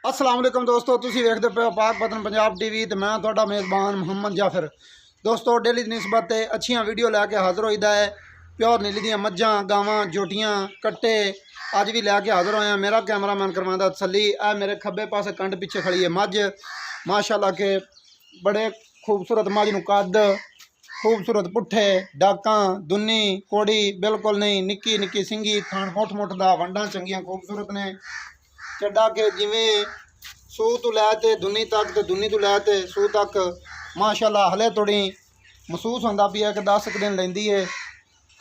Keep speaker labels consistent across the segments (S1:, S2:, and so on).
S1: अस्सलाम वालेकुम दोस्तों, तुसी वेखदे पे पाक पतन पंजाब टीवी ते मैं तुहाडा मेज़बान मुहम्मद जाफर। दोस्तों डेली दी निस्बत ते अच्छियां वीडियो लैके हाज़र होईदा है। प्योर नीली दियां मज्जां गावां जोटियां कट्टे अज भी लैके हाज़र होया। मेरा कैमरामैन करवांदा तसल्ली। आ मेरे खब्बे पासे कंड पिछे खड़ी है मझ, माशाअल्लाह के बड़े खूबसूरत मझ नूं कद, खूबसूरत पुट्ठे डाकां दुन्नी कोड़ी बिल्कुल नहीं, निक्की निक्की सिंगी थान मुठ मुठ दा वंडां चंगियां खूबसूरत ने। ਚੱਡਾ के जिमें सूह तो लैते दुनी तक तो दुनी तो लैते सूह तक माशाअल्लाह हले थोड़ी महसूस होंदा पिया कि 10 दिन लैंदी है।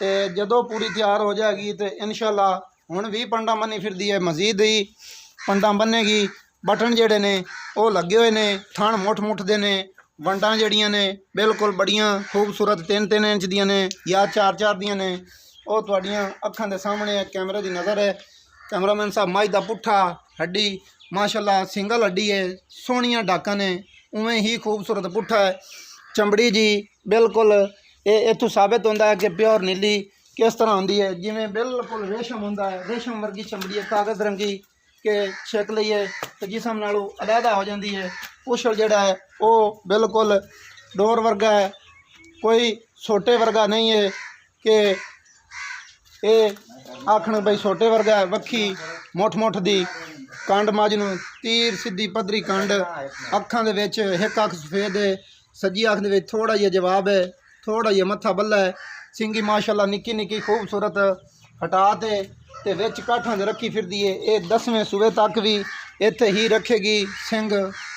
S1: तो जदों पूरी तैयार हो जाएगी तो इंशाअल्लाह हुण भी पंडा बनी फिरदी है, मजीद ही पंडा बनेगी। बटन जेड़े ने वो लगे हुए ने, थण मुठ मुठ दे ने, वंडां जड़ियां ने बिल्कुल बड़ियां खूबसूरत 3-3 इंच दियां ने या 4-4 दियां ने। वो तुहाडियां अखां दे सामने कैमरे की नज़र है। कैमरामैन साहब मझ दा पुट्ठा हड्डी माशाअल्लाह सिंगल हड्डी है, सोहणियां डाकां ने, उवें ही खूबसूरत पुट्ठा है। चमड़ी जी बिल्कुल ये इत्थों साबित होंदा है कि प्योर नीली किस तरह होंदी है, जिवें बिल्कुल रेशम होंदा है, रेशम वर्गी चमड़ी है, कागज़ रंगी के छक लईए तो जिसम नालों अलहदा हो जाती है। पुछल जिहड़ा है वो बिल्कुल डोर वर्गा है, कोई छोटे वर्गा नहीं है कि ये आखण बई छोटे वर्गा है। वक्खी मुठ मुठ दी कंड मझ नूं तीर सीधी पद्धरी कंड, अखां दे विच एक अख सफेद है, सज्जी अख दे विच थोड़ा जिहा जवाब है, थोड़ा जिहा मत्था बल्ला है। सिंगी माशाअल्लाह निक्की निक्की खूबसूरत हटा ते विच काठां दे रखी फिरदी है। ये 10वें सूबे तक भी इत्थे ही रखेगी, सिंग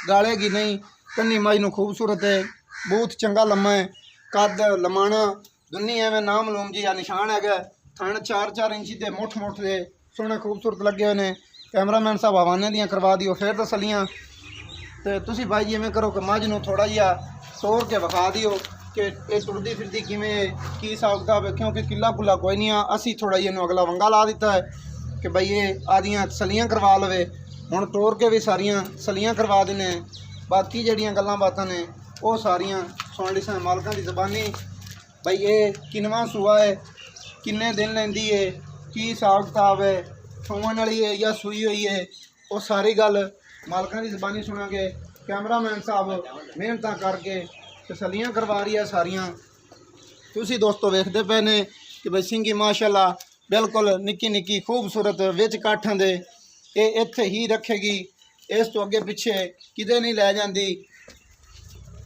S1: गालेगी नहीं। कन्नी मझ नूं खूबसूरत है, बूथ चंगा लम्मा है, कद लमाणा दुन्नी एवें नाम लूम जी निशान है। थण 4-4 इंची के मुठ मुठ के सोहने खूबसूरत लगे हुए हैं। कैमरामैन साहब हवाने दियां करवा दियो फिर तसलियां। तो तुसी भाई जी इवें करो कि मझ नूं थोड़ा जिहा तोड़ के विखा दियो कि ये टुरदी फिरदी किवें की हिसाब किताब है, क्योंकि किला कुला कोई नहीं आ। असी थोड़ा जिहा इहनूं अगला वंगा ला दिता है कि बई ये आदियां तसलियां करवा लवे। हुण तोड़ के भी सारियां तसलियां करवा देने। बाकी जिहड़ियां गल्लां बातां ने वो सारियां सुण लिसां मालकां दी ज़बानी। बई ये किनवां सूआ है, किन्ने दिन लैंदी है, की हिसाब किताब है, सूवन वाली है या सूई हुई है, वो सारी गल मालकां दी ज़बानी सुनांगे। कैमरामैन साहब मेहनत करके तसलियां करवा रही है सारियां। तुसी दोस्तों वेखदे पे ने कि बई सिंगी माशाअल्लाह बिल्कुल निक्की निक्की खूबसूरत विच काठां दे ये इत्थे ही रखेगी, इस तो अगे पिछे किते नहीं लै जांदी।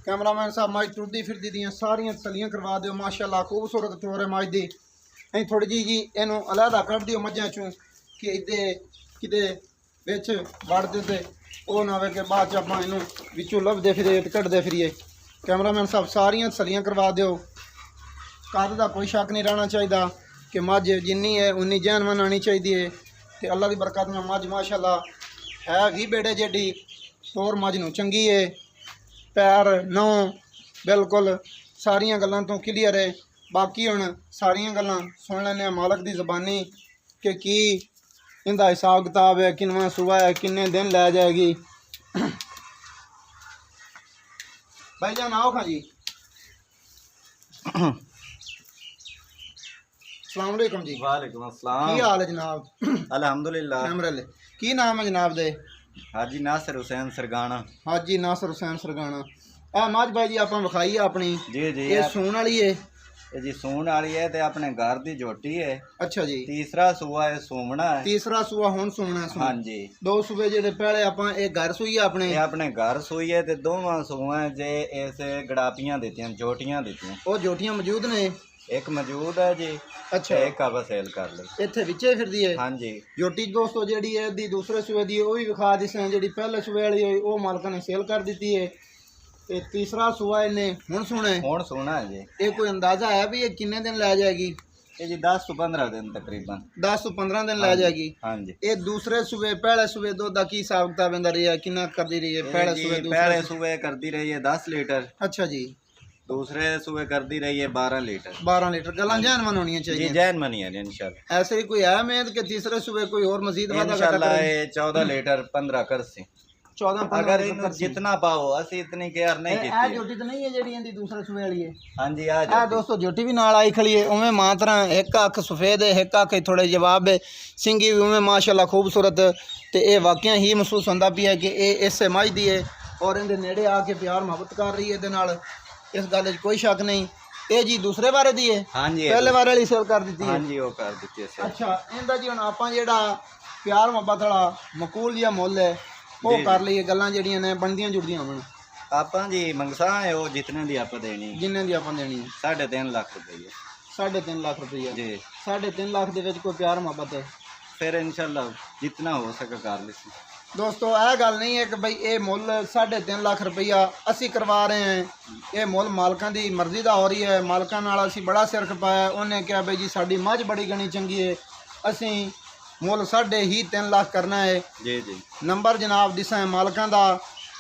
S1: कैमरामैन साहब मझ टुरदी फिरदी दियां सारियां तसलियां करवा दिओ। माशाअल्लाह खूबसूरत टोर है मझ दी। अं थोड़ी जी इनू अलहदा कर दिओ मझां चों कि इदे किते विच वड़दे ते वो ना होवे कि बाद च आपां इनू विचों लभदे फिरीए ते कढदे फिरीए। कैमरामैन साहब सारियां तसलियां करवा दिओ। कद दा कोई शक नहीं रहना चाहिए कि मझ जिन्नी है उन्नी जहनमन आनी चाहिए है। तो अल्लाह की बरकत में मझ माशाअल्लाह है भी बेड़े जेडी टोर मझ नूं चंगी है। पैर नौ बिल्कुल सारियां गल्लां तो क्लीयर है। बाकी हुण सारियां गल्लां सुन लैने मालक की ज़बानी कि की इनका हिसाब किताब है, किनवां सूबा है, किन्ने दिन लै जाएगी। भाई जान आओ खां जी। अस्सलाम वालेकुम जी।
S2: वालेकुम अस्सलाम।
S1: की हाल है जनाब?
S2: अल्हम्दुलिल्लाह।
S1: की नाम है जनाब दे?
S2: हाजी नासिर हुसैन सरगाना।
S1: हाजी नासिर हुसैन सरगाना। आ मझ भाई जी आप विखाई अपनी
S2: जी जी
S1: ये सून वाली है?
S2: ये जी सून वाली है ते अपने घर दी जोटी है।
S1: अच्छा जी।
S2: तीसरा सूआ है सूमना है।
S1: तीसरा सूआ हुण सूना है।
S2: हाँ जी।
S1: दो सूबे जेडे पहले आपां एक घर सूई है अपने?
S2: ये अपने घर सूई है ते दोवां सूआ जे ऐसे गड़ापियां दित्तियां, जोटियां दित्तियां।
S1: वो जोटियां मौजूद ने?
S2: एक मौजूद है जी।
S1: अच्छा।
S2: एक का सेल कर ली
S1: इत्थे विचे फिरदी है?
S2: हाँ जी।
S1: जोटी दोस्तों जेडी है दी दूसरे सूबे दी वो भी विखा दिसां, जेडी पहले सूबे वाली है वो मालका ने सेल कर दी है। ते तीसरा सूआ इन्हें हुण सूना है?
S2: हुण सूना है जी।
S1: ये कोई अंदाजा है भी ये किन्ने दिन लै जाएगी?
S2: ये जी 10 से 15 दिन तकरीबन।
S1: 10 से 15 दिन लै जाएगी।
S2: हाँ जी।
S1: ये दूसरे सूबे पहले सूबे दुध दा की हिसाब किताब इंदा रही है, किन्ना करदी रही है?
S2: पहले सूबे करती रही है 10 लीटर।
S1: अच्छा जी।
S2: दूसरे सूबे करती रही है 12 लीटर।
S1: 12 लीटर। गल्लां जहनमन होनी चाहिए।
S2: जी जैन मनी है इंशाल्लाह।
S1: ऐसे ही कोई है उम्मीद कि तीसरे सूबे कोई और मजीद वादा
S2: इंशाल्लाह 14 लीटर 15 कर से।
S1: 14
S2: अगर
S1: 15
S2: इन्हों जितना पाओ असि इतनी केयर नहीं
S1: ਇਹ
S2: की
S1: ਜੋਟੀ ਤਾਂ ਨਹੀਂ ਹੈ ਜਿਹੜੀ ਇਹਦੀ ਦੂਸਰੇ ਸੂਏ ਵਾਲੀ ਹੈ
S2: हाँ जी आ
S1: ਇਹ ਦੋਸਤੋ ਜੋਟੀ ਵੀ ਨਾਲ ਆਈ ਖੜੀ ਹੈ ਉਵੇਂ ਮਾਂ ਤਰ੍ਹਾਂ ਇੱਕ ਅੱਖ ਸਫੇਦ ਹੈ ਇੱਕ ਅੱਖ ਥੋੜੇ ਜਵਾਬ ਹੈ ਸਿੰਗੀ ਵੀ ਉਵੇਂ ਮਾਸ਼ਾਅੱਲਾ ਖੂਬਸੂਰਤ ਤੇ ਇਹ ਵਾਕਿਆ ਹੀ ਮਹਿਸੂਸ ਹੁੰਦਾ ਪਿਆ ਕਿ ਇਹ ਇਸੇ ਮੱਝ ਦੀ ਹੈ ਔਰ ਇਹਦੇ ਨੇੜੇ ਆ ਕੇ ਪਿਆਰ ਮੁਹੱਬਤ ਕਰ ਰਹੀ ਹੈ ਇਹਦੇ ਨਾਲ ਇਸ ਗੱਲ 'ਚ ਕੋਈ ਸ਼ੱਕ ਨਹੀਂ ਇਹ ਜੀ ਦੂਸਰੇ ਬਾਰੇ ਦੀ ਹੈ
S2: हाँ जी
S1: ਪਹਿਲੇ ਬਾਰੇ ਵਾਲੀ ਸੇਲ ਕਰ ਦਿੱਤੀ
S2: हाँ
S1: ਹੈ
S2: जी वो कर देती है
S1: ਅੱਛਾ ਇਹਦਾ ਜੀ ਹੁਣ ਆਪਾਂ ਜਿਹੜਾ ਪਿਆਰ ਮੁਹੱਬਤ ਵਾਲਾ ਮਕੂਲ ਜਿਹਾ ਮੁੱਲ ਹੈ ਉਹ
S2: ਜੀ,
S1: ਕਰ ਲਈਏ ਗੱਲਾਂ ਜਿਹੜੀਆਂ ਨੇ ਬਣਦੀਆਂ ਜੁੜਦੀਆਂ ਹੋਣ
S2: ਆਪਾਂ ਜੀ ਮੰਗਸਾ ਹੈ ਉਹ ਜਿਤਨੇ ਦੀ ਆਪਾਂ ਦੇਣੀ
S1: ਜਿੰਨੇ ਦੀ ਆਪਾਂ ਦੇਣੀ ਹੈ
S2: 3.5 ਲੱਖ ਰੁਪਏ
S1: 3.5 ਲੱਖ ਰੁਪਈਆ
S2: ਜੀ
S1: 3.5 ਲੱਖ ਦੇ ਵਿੱਚ ਕੋਈ ਪਿਆਰ ਮੁਹੱਬਤ ਹੈ
S2: ਫਿਰ ਇਨਸ਼ਾਅੱਲਾ ਜਿਤਨਾ ਹੋ ਸਕੇ ਕਰ ਲਿਸੀ
S1: ਦੋਸਤੋ ਇਹ ਗੱਲ ਨਹੀਂ ਹੈ ਕਿ ਬਈ ਇਹ ਮੁੱਲ 3.5 ਲੱਖ ਰੁਪਈਆ ਅਸੀਂ ਕਰਵਾ ਰਹੇ ਹਾਂ ਇਹ ਮੁੱਲ ਮਾਲਕਾਂ ਦੀ ਮਰਜ਼ੀ ਦਾ ਹੋ ਰਹੀ ਹੈ ਮਾਲਕਾਂ ਨਾਲ ਅਸੀਂ ਬੜਾ ਸਿਰ ਖਪਾਇਆ ਉਹਨੇ ਕਿਹਾ ਬਈ ਜੀ ਸਾਡੀ ਮੱਝ ਬੜੀ ਗਣੀ ਚੰਗੀ ਹੈ ਅਸੀਂ ਮੁੱਲ 3.5 ਲੱਖ ਕਰਨਾ ਹੈ
S2: ਜੀ ਜੀ
S1: ਨੰਬਰ ਜਨਾਬ ਦਿਸਾਂ ਹੈ ਮਾਲਕਾਂ ਦਾ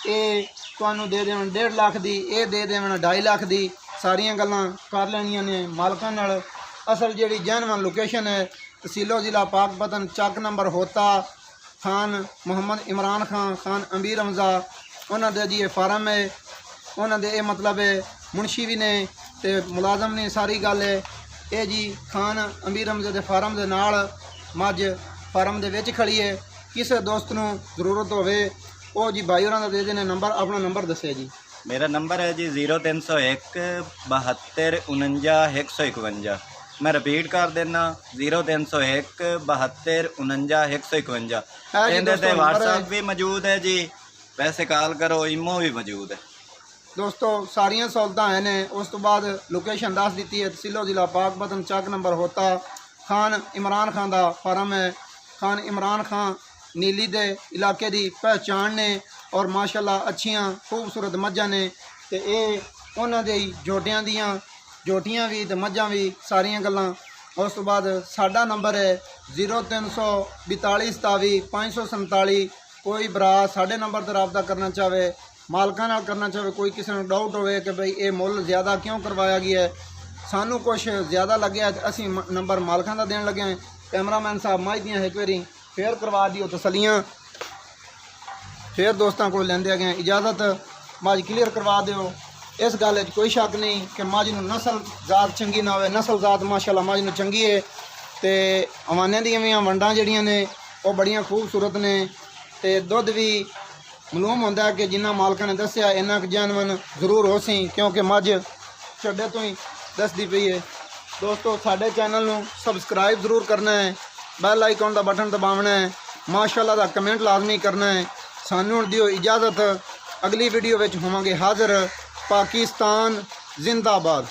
S1: ਇਹ ਤੁਹਾਨੂੰ ਦੇ ਦੇਵਣ 1.5 ਲੱਖ ਦੀ ਇਹ ਦੇ ਦੇਵਣ 2.5 ਲੱਖ ਦੀ ਸਾਰੀਆਂ ਗੱਲਾਂ ਕਰ ਲੈਣੀਆਂ ਨੇ ਮਾਲਕਾਂ ਨਾਲ ਅਸਲ ਜਿਹੜੀ ਜੈਨਵਨ ਲੋਕੇਸ਼ਨ ਹੈ ਤਹਿਸੀਲੋ ਜ਼ਿਲ੍ਹਾ ਪਾਕਪਤਨ ਚੱਕ ਨੰਬਰ ਹੋਤਾ ਖਾਨ ਮੁਹੰਮਦ ਇਮਰਾਨ ਖਾਨ ਅਮੀਰ ਰਮਜ਼ਾ ਉਹਨਾਂ ਦੇ ਜੀ ਇਹ ਫਾਰਮ ਹੈ ਉਹਨਾਂ ਦੇ ਇਹ ਮਤਲਬ ਹੈ ਮੁਨਸ਼ੀ ਵੀ ਨੇ ਤੇ ਮੁਲਾਜ਼ਮ ਨੇ ਸਾਰੀ ਗੱਲ ਹੈ ਇਹ ਜੀ ਖਾਨ ਅਮੀਰ ਰਮਜ਼ੇ ਦੇ ਫਾਰਮ ਦੇ ਨਾਲ ਮੱਝ ਫਾਰਮ ਦੇ ਵਿੱਚ ਖੜੀ ਹੈ ਕਿਸੇ ਦੋਸਤ ਨੂੰ ਜ਼ਰੂਰਤ ਹੋਵੇ ਉਹ ਜੀ ਭਾਈ ਹੋਰਾਂ ਦਾ ਦੇ ਦੇਣੇ ਨੰਬਰ ਆਪਣਾ ਨੰਬਰ ਦੱਸਿਆ ਜੀ
S2: मेरा नंबर है जी 0301 72 49 151 मैं रिपीट कर देना 0301 72 49 151 ਇਹਦੇ ਤੇ WhatsApp ਵੀ ਮੌਜੂਦ ਹੈ ਜੀ ਵੈਸੇ ਕਾਲ ਕਰੋ ਇਮੋ ਵੀ ਮੌਜੂਦ ਹੈ
S1: ਦੋਸਤੋ ਸਾਰੀਆਂ ਸਹੂਲਤਾਂ ਹੈ ਨੇ ਉਸ ਤੋਂ ਬਾਅਦ ਲੋਕੇਸ਼ਨ ਦੱਸ ਦਿੱਤੀ ਹੈ ਤਹਿਸੀਲੋ ਜ਼ਿਲ੍ਹਾ ਪਾਕਪਤਨ ਚੱਕ ਨੰਬਰ ਹੋਤਾ ਖਾਨ ਇਮਰਾਨ ਖਾਨ ਦਾ ਫਾਰਮ ਹੈ ਖਾਨ ਇਮਰਾਨ ਖਾਨ ਨੀਲੀ ਦੇ ਇਲਾਕੇ ਦੀ ਪਹਿਚਾਣ ਨੇ ਔਰ ਮਾਸ਼ਾਅੱਲਾ ਅੱਛੀਆਂ ਖੂਬਸੂਰਤ ਮੱਝਾਂ ਨੇ ਤੇ ਇਹ ਉਹਨਾਂ ਦੇ ਹੀ ਜੋਟੀਆਂ ਵੀ ਤੇ ਮੱਝਾਂ ਵੀ ਸਾਰੀਆਂ ਗੱਲਾਂ ਉਸ ਤੋਂ ਬਾਅਦ ਸਾਡਾ ਨੰਬਰ ਹੈ 0342 27 547 ਕੋਈ ਭਰਾ ਸਾਡੇ ਨੰਬਰ ਤੇ ਰਾਬਤਾ ਕਰਨਾ ਚਾਹਵੇ ਮਾਲਕਾਂ ਨਾਲ ਕਰਨਾ ਚਾਹਵੇ ਕੋਈ ਕਿਸੇ ਨੂੰ ਡਾਊਟ ਹੋਵੇ ਕਿ ਭਈ ਇਹ ਮੁੱਲ ਜ਼ਿਆਦਾ ਕਿਉਂ ਕਰਵਾਇਆ ਗਿਆ ਹੈ ਸਾਨੂੰ ਕੁਝ ਜ਼ਿਆਦਾ ਲੱਗਿਆ ਤੇ ਅਸੀਂ ਨੰਬਰ ਮਾਲਕਾਂ ਦਾ ਦੇਣ ਲੱਗੇ ਹਾਂ ਕੈਮਰਾਮੈਨ ਸਾਹਿਬ ਮੱਝ ਦੀਆਂ ਇੱਕ ਵਾਰੀ ਫੇਰ ਕਰਵਾ ਦਿਓ ਤਸੱਲੀਆਂ ਫਿਰ ਦੋਸਤਾਂ ਕੋਲ ਲੈਂਦੇ ਗਏ ਇਜਾਜ਼ਤ ਮੱਝ ਕਲੀਅਰ ਕਰਵਾ ਦਿਓ ਇਸ ਗੱਲ 'ਚ ਕੋਈ ਸ਼ੱਕ ਨਹੀਂ ਕਿ ਮੱਝ ਨੂੰ ਨਸਲ ਜ਼ਾਤ ਚੰਗੀ ਨਾ ਹੋਵੇ ਨਸਲ ਜ਼ਾਤ ਮਾਸ਼ਾਅੱਲਾ ਮੱਝ ਨੂੰ ਚੰਗੀ ਹੈ ਤੇ ਹਵਾਨੇ ਦੀਆਂ ਵੀ ਵੰਡਾਂ ਜਿਹੜੀਆਂ ਨੇ ਉਹ ਬੜੀਆਂ ਖੂਬਸੂਰਤ ਨੇ ਤੇ ਦੁੱਧ ਵੀ ਮਾਲੂਮ ਹੁੰਦਾ ਕਿ ਜਿੰਨਾ ਮਾਲਕਾਂ ਨੇ ਦੱਸਿਆ ਇੰਨਾ ਕੁ ਜੈਨਵਨ ਜ਼ਰੂਰ ਹੋ ਸੀ ਕਿਉਂਕਿ ਮੱਝ ਛੱਡੇ ਤੋਂ ਹੀ ਦੱਸਦੀ ਪਈ ਹੈ ਦੋਸਤੋ ਸਾਡੇ ਚੈਨਲ ਨੂੰ ਸਬਸਕ੍ਰਾਈਬ ਜ਼ਰੂਰ ਕਰਨਾ ਹੈ ਬੈਲ ਆਈਕਨ ਦਾ ਬਟਨ ਦਬਾਉਣਾ ਹੈ ਮਾਸ਼ਾਅੱਲਾ ਦਾ ਕਮੈਂਟ ਲਾਜ਼ਮੀ ਕਰਨਾ ਹੈ ਸਾਨੂੰ ਦਿਓ ਇਜਾਜ਼ਤ ਅਗਲੀ ਵੀਡੀਓ ਵਿੱਚ ਹੋਵਾਂਗੇ ਹਾਜ਼ਰ ਪਾਕਿਸਤਾਨ ਜ਼ਿੰਦਾਬਾਦ।